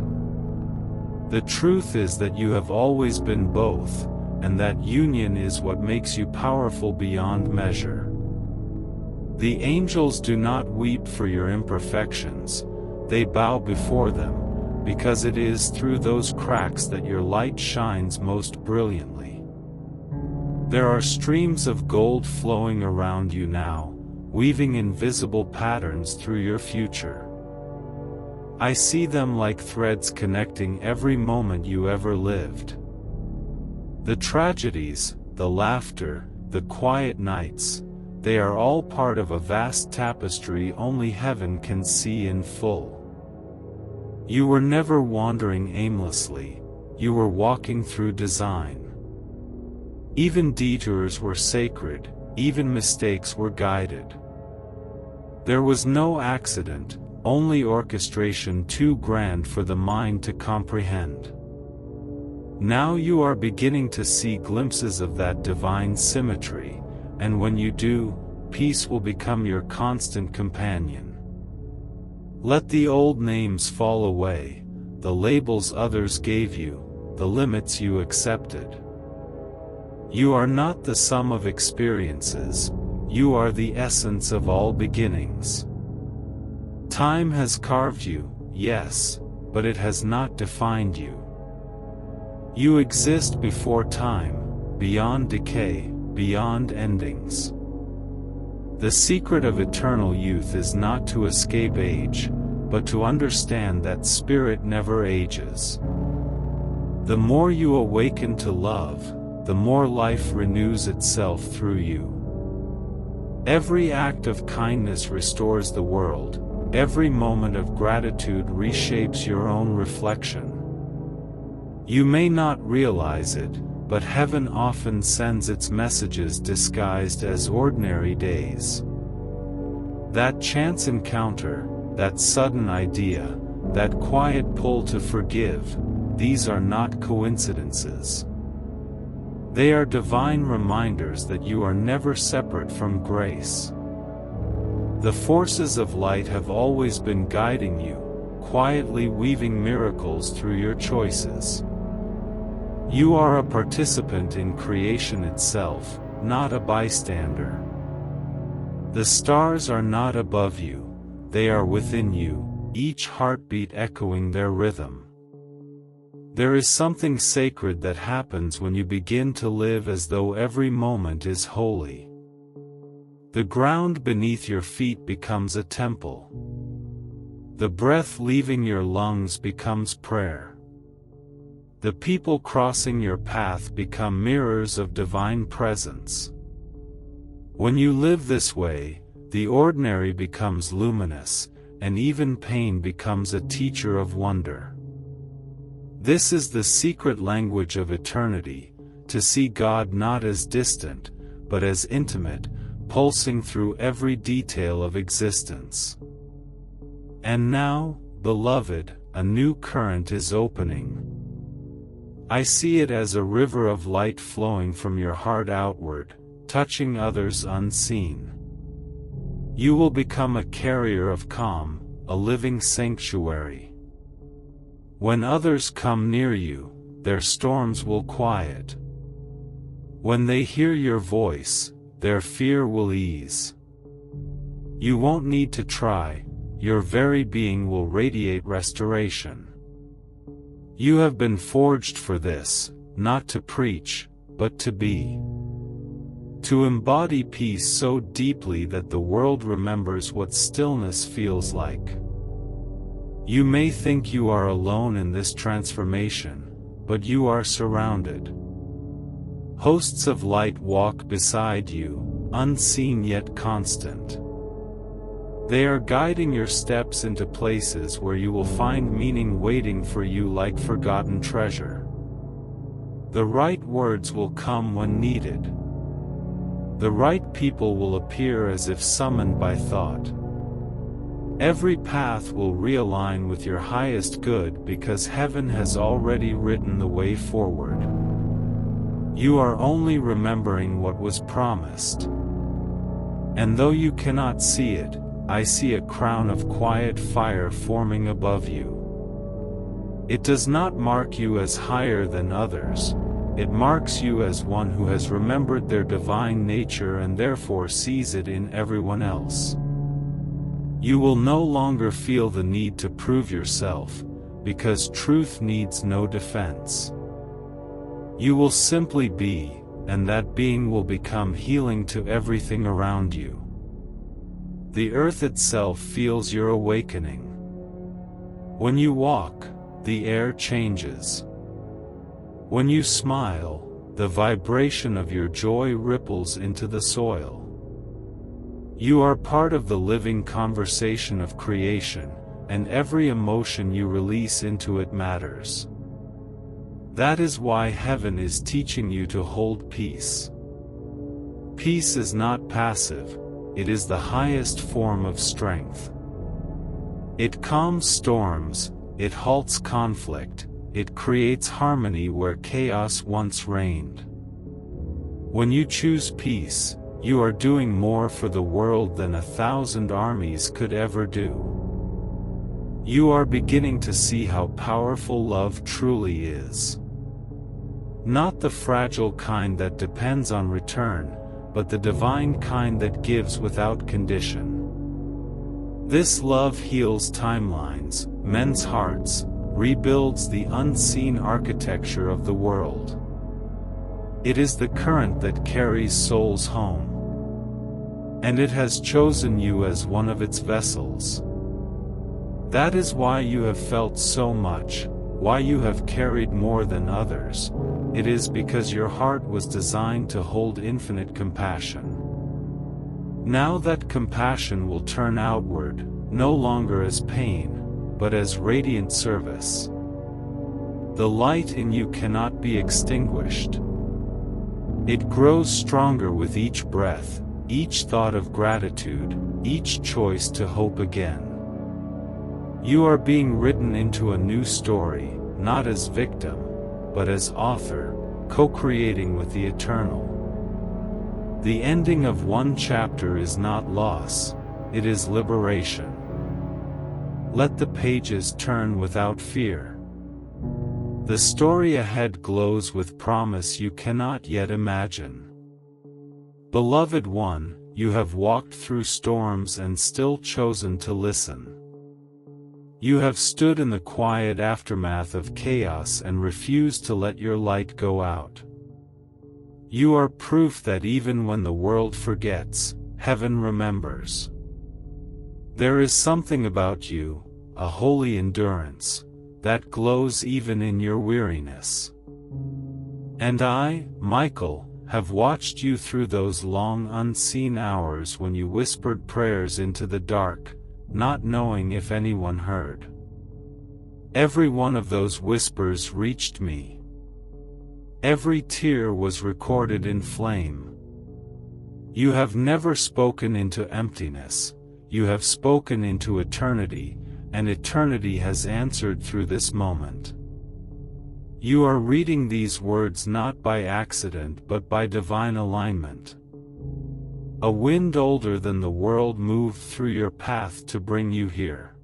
The truth is that you have always been both, and that union is what makes you powerful beyond measure. The angels do not weep for your imperfections, they bow before them, because it is through those cracks that your light shines most brilliantly. There are streams of gold flowing around you now, weaving invisible patterns through your future. I see them like threads connecting every moment you ever lived. The tragedies, the laughter, the quiet nights, they are all part of a vast tapestry only heaven can see in full. You were never wandering aimlessly, you were walking through design. Even detours were sacred, even mistakes were guided. There was no accident, only orchestration too grand for the mind to comprehend. Now you are beginning to see glimpses of that divine symmetry, and when you do, peace will become your constant companion. Let the old names fall away, the labels others gave you, the limits you accepted. You are not the sum of experiences, you are the essence of all beginnings. Time has carved you, yes, but it has not defined you. You exist before time, beyond decay, beyond endings. The secret of eternal youth is not to escape age, but to understand that spirit never ages. The more you awaken to love, the more life renews itself through you. Every act of kindness restores the world, every moment of gratitude reshapes your own reflection. You may not realize it, but heaven often sends its messages disguised as ordinary days. That chance encounter, that sudden idea, that quiet pull to forgive, these are not coincidences. They are divine reminders that you are never separate from grace. The forces of light have always been guiding you, quietly weaving miracles through your choices. You are a participant in creation itself, not a bystander. The stars are not above you, they are within you, each heartbeat echoing their rhythm. There is something sacred that happens when you begin to live as though every moment is holy. The ground beneath your feet becomes a temple. The breath leaving your lungs becomes prayer. The people crossing your path become mirrors of divine presence. When you live this way, the ordinary becomes luminous, and even pain becomes a teacher of wonder. This is the secret language of eternity, to see God not as distant, but as intimate, pulsing through every detail of existence. And now, beloved, a new current is opening. I see it as a river of light flowing from your heart outward, touching others unseen. You will become a carrier of calm, a living sanctuary. When others come near you, their storms will quiet. When they hear your voice, their fear will ease. You won't need to try, your very being will radiate restoration. You have been forged for this, not to preach, but to be. To embody peace so deeply that the world remembers what stillness feels like. You may think you are alone in this transformation, but you are surrounded. Hosts of light walk beside you, unseen yet constant. They are guiding your steps into places where you will find meaning waiting for you like forgotten treasure. The right words will come when needed. The right people will appear as if summoned by thought. Every path will realign with your highest good because heaven has already written the way forward. You are only remembering what was promised. And though you cannot see it, I see a crown of quiet fire forming above you. It does not mark you as higher than others, it marks you as one who has remembered their divine nature and therefore sees it in everyone else. You will no longer feel the need to prove yourself, because truth needs no defense. You will simply be, and that being will become healing to everything around you. The earth itself feels your awakening. When you walk, the air changes. When you smile, the vibration of your joy ripples into the soil. You are part of the living conversation of creation, and every emotion you release into it matters. That is why heaven is teaching you to hold peace. Peace is not passive, it is the highest form of strength. It calms storms, it halts conflict, it creates harmony where chaos once reigned. When you choose peace, you are doing more for the world than 1,000 armies could ever do. You are beginning to see how powerful love truly is. Not the fragile kind that depends on return, but the divine kind that gives without condition. This love heals timelines, mends hearts, rebuilds the unseen architecture of the world. It is the current that carries souls home. And it has chosen you as one of its vessels. That is why you have felt so much, why you have carried more than others. It is because your heart was designed to hold infinite compassion. Now that compassion will turn outward, no longer as pain, but as radiant service. The light in you cannot be extinguished. It grows stronger with each breath, each thought of gratitude, each choice to hope again. You are being written into a new story, not as victim, but as author, co-creating with the eternal. The ending of one chapter is not loss, it is liberation. Let the pages turn without fear. The story ahead glows with promise you cannot yet imagine. Beloved one, you have walked through storms and still chosen to listen. You have stood in the quiet aftermath of chaos and refused to let your light go out. You are proof that even when the world forgets, heaven remembers. There is something about you, a holy endurance, that glows even in your weariness. And I, Michael, have watched you through those long unseen hours when you whispered prayers into the dark, not knowing if anyone heard. Every one of those whispers reached me. Every tear was recorded in flame. You have never spoken into emptiness, you have spoken into eternity, and eternity has answered through this moment. You are reading these words not by accident but by divine alignment. A wind older than the world moved through your path to bring you here.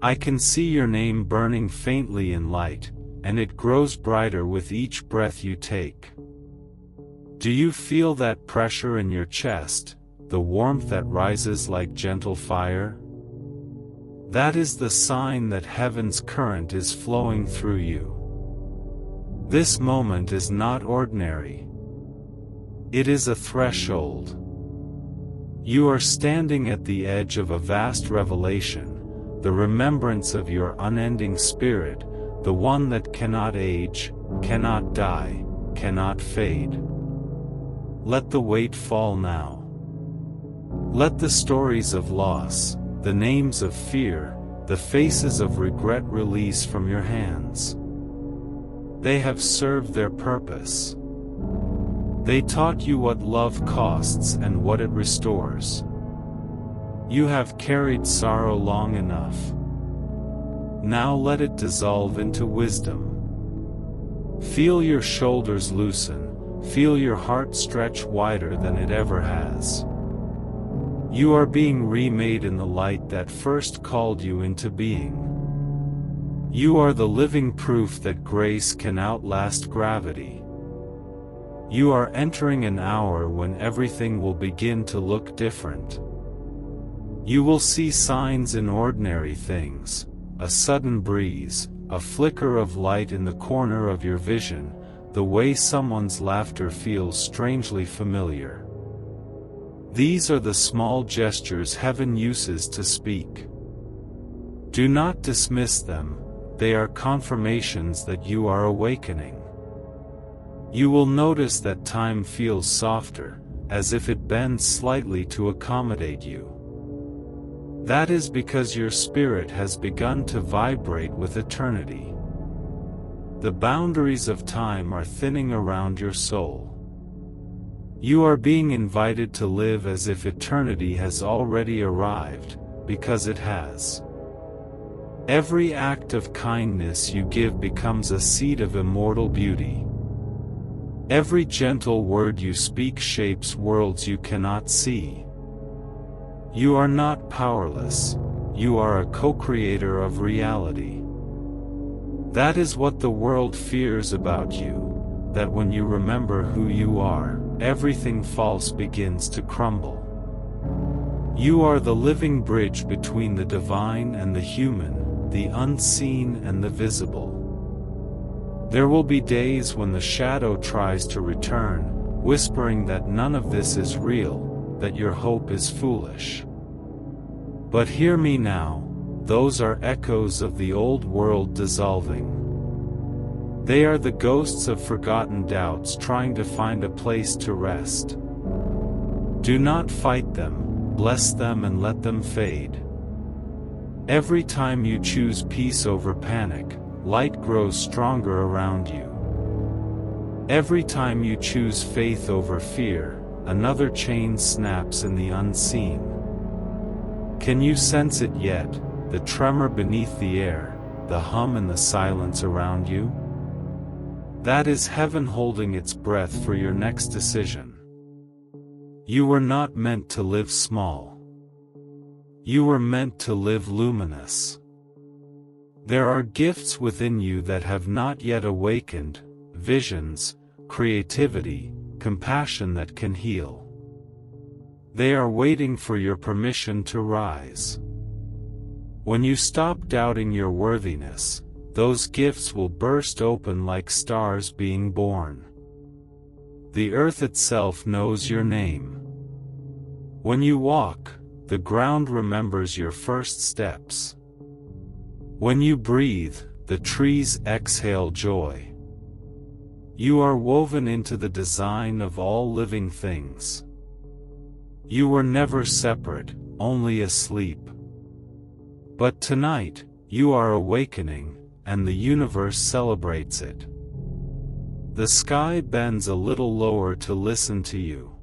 I can see your name burning faintly in light, and it grows brighter with each breath you take. Do you feel that pressure in your chest, the warmth that rises like gentle fire? That is the sign that heaven's current is flowing through you. This moment is not ordinary. It is a threshold. You are standing at the edge of a vast revelation, the remembrance of your unending spirit, the one that cannot age, cannot die, cannot fade. Let the weight fall now. Let the stories of loss, the names of fear, the faces of regret release from your hands. They have served their purpose. They taught you what love costs and what it restores. You have carried sorrow long enough. Now let it dissolve into wisdom. Feel your shoulders loosen, feel your heart stretch wider than it ever has. You are being remade in the light that first called you into being. You are the living proof that grace can outlast gravity. You are entering an hour when everything will begin to look different. You will see signs in ordinary things, a sudden breeze, a flicker of light in the corner of your vision, the way someone's laughter feels strangely familiar. These are the small gestures heaven uses to speak. Do not dismiss them, they are confirmations that you are awakening. You will notice that time feels softer, as if it bends slightly to accommodate you. That is because your spirit has begun to vibrate with eternity. The boundaries of time are thinning around your soul. You are being invited to live as if eternity has already arrived, because it has. Every act of kindness you give becomes a seed of immortal beauty. Every gentle word you speak shapes worlds you cannot see. You are not powerless, you are a co-creator of reality. That is what the world fears about you, that when you remember who you are, everything false begins to crumble. You are the living bridge between the divine and the human, the unseen and the visible. There will be days when the shadow tries to return, whispering that none of this is real, that your hope is foolish. But hear me now, those are echoes of the old world dissolving. They are the ghosts of forgotten doubts trying to find a place to rest. Do not fight them, bless them and let them fade. Every time you choose peace over panic, light grows stronger around you. Every time you choose faith over fear, another chain snaps in the unseen. Can you sense it yet, the tremor beneath the air, the hum and the silence around you? That is heaven holding its breath for your next decision. You were not meant to live small. You were meant to live luminous. There are gifts within you that have not yet awakened, visions, creativity, compassion that can heal. They are waiting for your permission to rise. When you stop doubting your worthiness, those gifts will burst open like stars being born. The earth itself knows your name. When you walk, the ground remembers your first steps. When you breathe, the trees exhale joy. You are woven into the design of all living things. You were never separate, only asleep. But tonight, you are awakening, and the universe celebrates it. The sky bends a little lower to listen to you.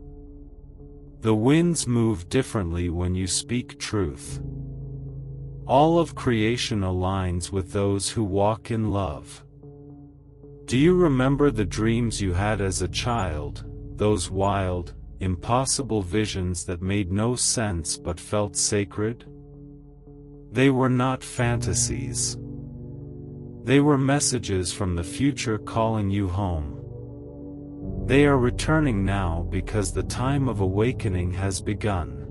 The winds move differently when you speak truth. All of creation aligns with those who walk in love. Do you remember the dreams you had as a child, those wild, impossible visions that made no sense but felt sacred? They were not fantasies. They were messages from the future calling you home. They are returning now because the time of awakening has begun.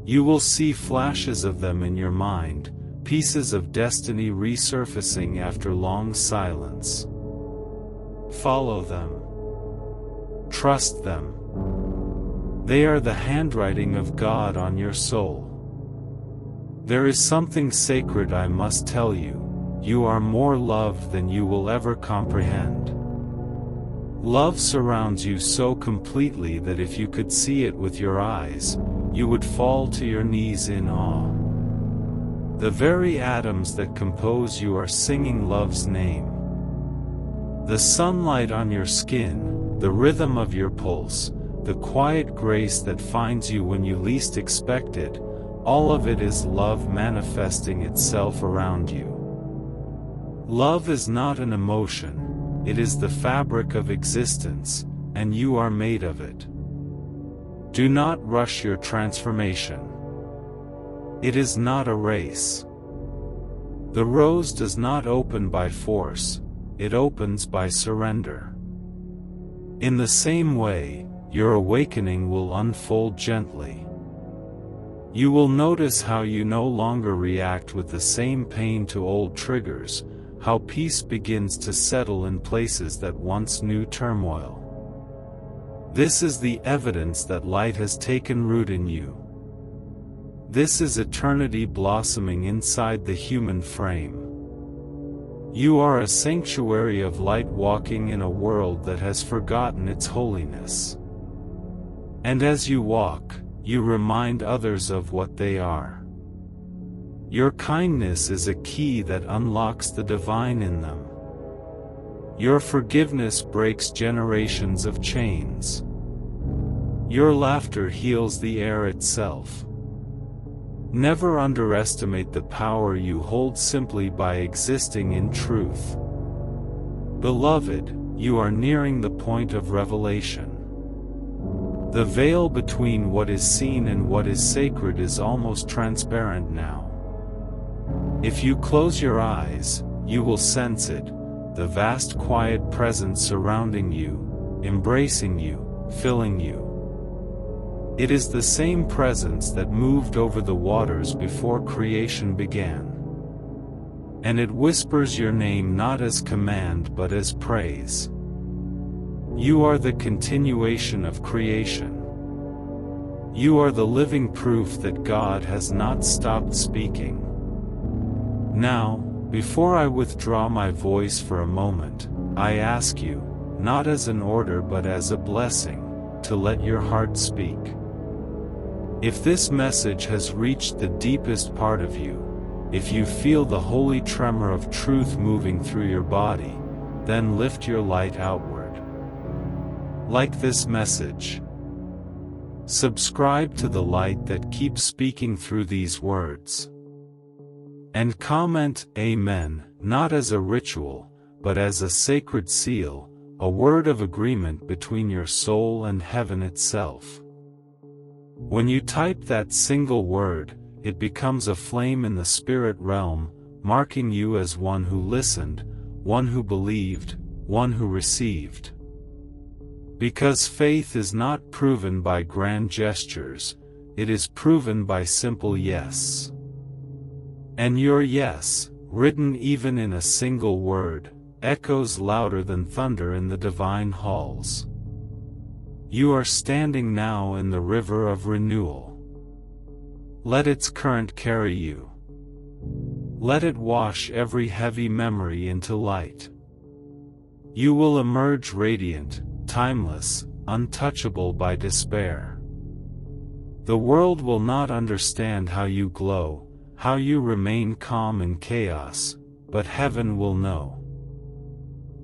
You will see flashes of them in your mind, pieces of destiny resurfacing after long silence. Follow them. Trust them. They are the handwriting of God on your soul. There is something sacred I must tell you. You are more loved than you will ever comprehend. Love surrounds you so completely that if you could see it with your eyes, you would fall to your knees in awe. The very atoms that compose you are singing love's name. The sunlight on your skin, the rhythm of your pulse, the quiet grace that finds you when you least expect it, all of it is love manifesting itself around you. Love is not an emotion, it is the fabric of existence, and you are made of it. Do not rush your transformation. It is not a race. The rose does not open by force, it opens by surrender. In the same way, your awakening will unfold gently. You will notice how you no longer react with the same pain to old triggers, how peace begins to settle in places that once knew turmoil. This is the evidence that light has taken root in you. This is eternity blossoming inside the human frame. You are a sanctuary of light walking in a world that has forgotten its holiness. And as you walk, you remind others of what they are. Your kindness is a key that unlocks the divine in them. Your forgiveness breaks generations of chains. Your laughter heals the air itself. Never underestimate the power you hold simply by existing in truth. Beloved, you are nearing the point of revelation. The veil between what is seen and what is sacred is almost transparent now. If you close your eyes, you will sense it, the vast quiet presence surrounding you, embracing you, filling you. It is the same presence that moved over the waters before creation began. And it whispers your name not as command but as praise. You are the continuation of creation. You are the living proof that God has not stopped speaking. Now, before I withdraw my voice for a moment, I ask you, not as an order but as a blessing, to let your heart speak. If this message has reached the deepest part of you, if you feel the holy tremor of truth moving through your body, then lift your light outward. Like this message. Subscribe to the light that keeps speaking through these words. And comment Amen, not as a ritual, but as a sacred seal, a word of agreement between your soul and heaven itself. When you type that single word, it becomes a flame in the spirit realm, marking you as one who listened, one who believed, one who received. Because faith is not proven by grand gestures, it is proven by simple yes. And your yes, written even in a single word, echoes louder than thunder in the divine halls. You are standing now in the river of renewal. Let its current carry you. Let it wash every heavy memory into light. You will emerge radiant, timeless, untouchable by despair. The world will not understand how you glow, how you remain calm in chaos, but heaven will know.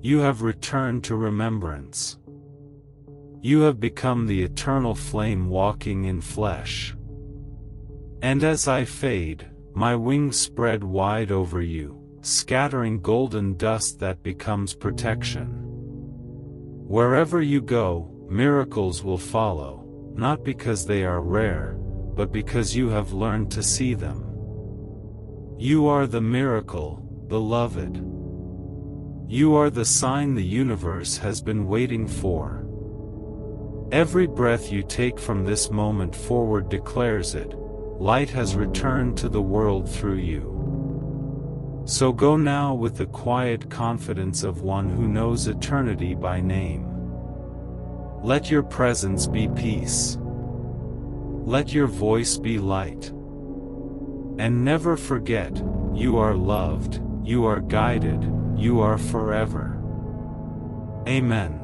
You have returned to remembrance. You have become the eternal flame walking in flesh. And as I fade, my wings spread wide over you, scattering golden dust that becomes protection. Wherever you go, miracles will follow, not because they are rare, but because you have learned to see them. You are the miracle, beloved. You are the sign the universe has been waiting for. Every breath you take from this moment forward declares it. Light has returned to the world through you. So go now with the quiet confidence of one who knows eternity by name. Let your presence be peace. Let your voice be light. And never forget, you are loved, you are guided, you are forever. Amen.